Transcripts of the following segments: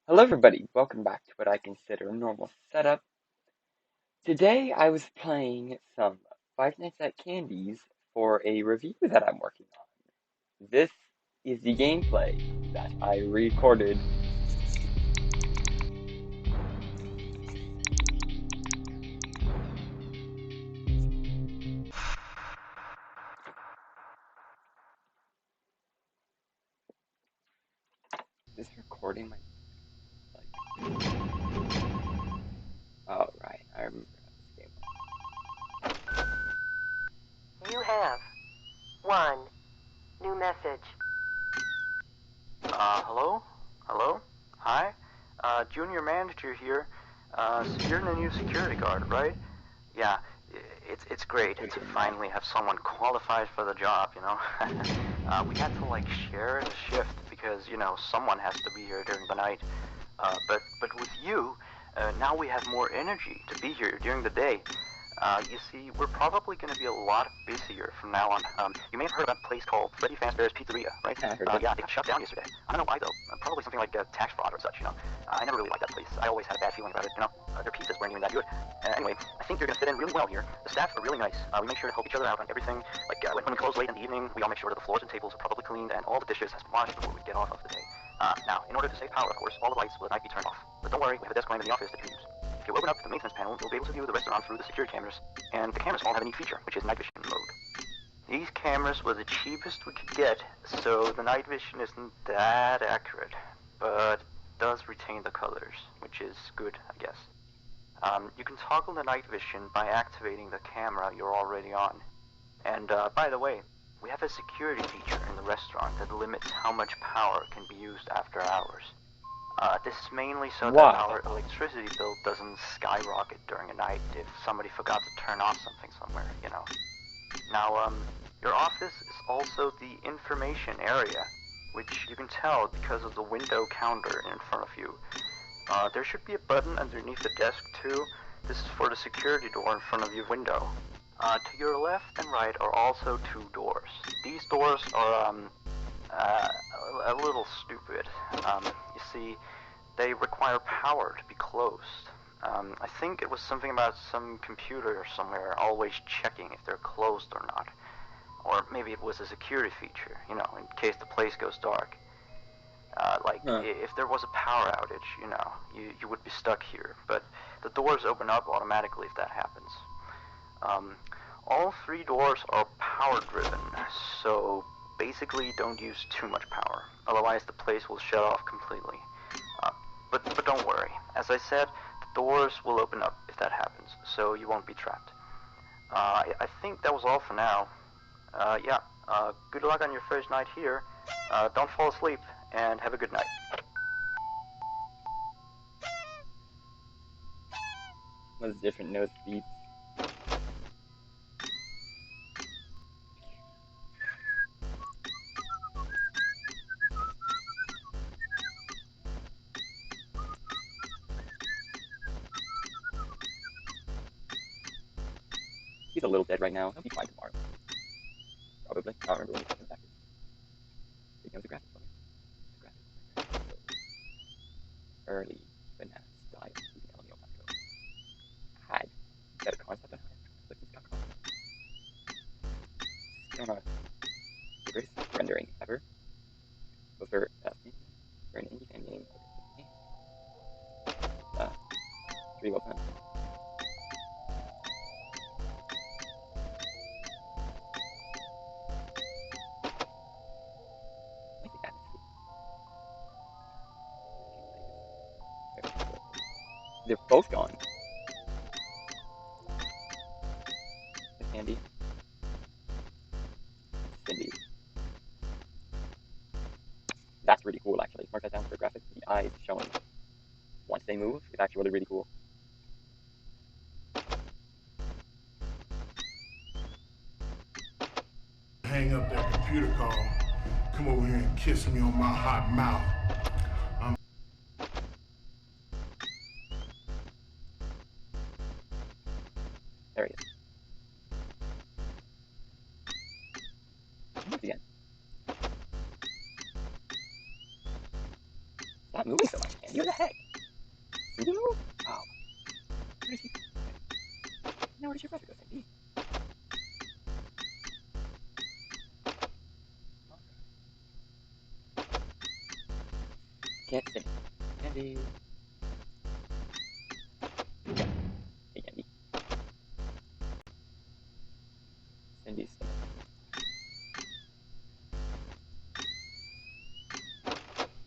Hello everybody, welcome back to what I consider a normal setup. Today I was playing some Five Nights at Candy's for a review that I'm working on. This is the gameplay that I recorded. Is this recording my, oh right, I remember how this You have one new message. Hello? Hello? Hi? Junior manager here. So you're the new security guard, right? Yeah, it's great to finally have someone qualified for the job, you know? We had to, like, share the shift because, you know, someone has to be here during the night. But with you, now we have more energy to be here during the day. You see, we're probably going to be a lot busier from now on. You may have heard about a place called Freddy Fazbear's Pizzeria, right? I heard of it. Yeah, they got shut down yesterday. I don't know why, though. Probably something like tax fraud or such, you know. I never really liked that place. I always had a bad feeling about it, you know. Their pizzas weren't even that good. Anyway, I think you're going to fit in really well here. The staff are really nice. We make sure to help each other out on everything. Like, when we close late in the evening, we all make sure that the floors and tables are properly cleaned and all the dishes has been washed before we get off of the day. Now, in order to save power, of course, all the lights will at night be turned off. But don't worry, we have a desk lamp in the office that you can use. If you open up the maintenance panel, you'll be able to view the restaurant through the security cameras. And the cameras all have a neat feature, which is night vision mode. These cameras were the cheapest we could get, so the night vision isn't that accurate. But it does retain the colors, which is good, I guess. You can toggle the night vision by activating the camera you're already on. And by the way, we have a security feature in the restaurant that limits how much power can be used after hours. This is mainly so that our electricity bill doesn't skyrocket during a night if somebody forgot to turn off something somewhere, you know. Now, your office is also the information area, which you can tell because of the window counter in front of you. There should be a button underneath the desk too. This is for the security door in front of your window. To your left and right are also two doors. These doors are, a little stupid. You see, they require power to be closed. I think it was something about some computer somewhere always checking if they're closed or not. Or maybe it was a security feature, you know, in case the place goes dark. If there was a power outage, you know, you would be stuck here. But the doors open up automatically if that happens. All three doors are power driven, so basically don't use too much power. Otherwise the place will shut off completely. But don't worry. As I said, the doors will open up if that happens, so you won't be trapped. I think that was all for now. Yeah, good luck on your first night here. Don't fall asleep, and have a good night. Was different notes beats. He's a little dead right now. He'll be fine tomorrow. Probably. I don't remember when he comes back. Big nose graphics. Early banana style. You can tell me about it. Had better concept on how but he's got concept. Still not the greatest rendering ever. But for an indie fan game, pretty well done. I think that they're both gone. It's handy. Cindy. That's really cool, actually. Mark that down for graphics. The eyes showing once they move is actually really cool. Hang up that computer call. Come over here and kiss me on my hot mouth. There he is. Again. Stop moving so much, can you? Where the heck? Did he move? Oh. Where is he? Now where did your brother go, Cindy? Can't sit. Candy. Hey, Candy. Cindy's still.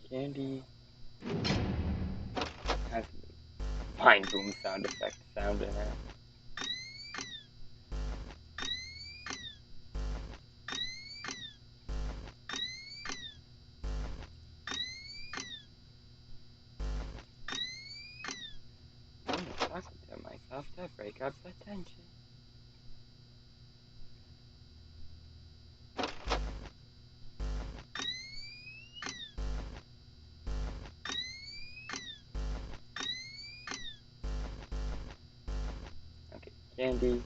Candy has a Vine Boom sound effect sound in it. I'm talking to myself to break up the tension. Okay, Candy.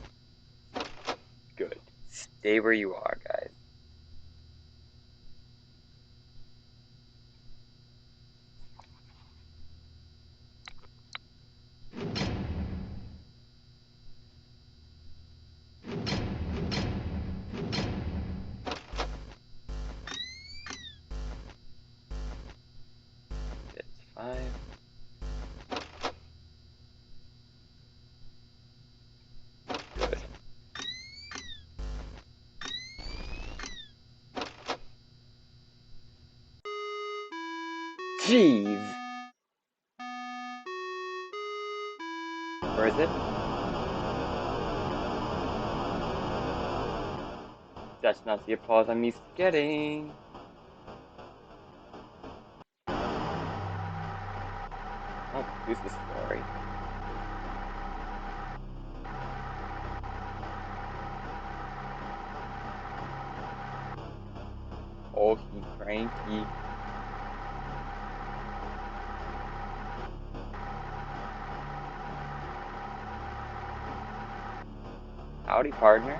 Good. Stay where you are, guys. It's 5. Good. Jeez! Where is it? That's not the applause I'm used to getting. Oh, who's this story? Oh, he's cranky. Howdy, partner.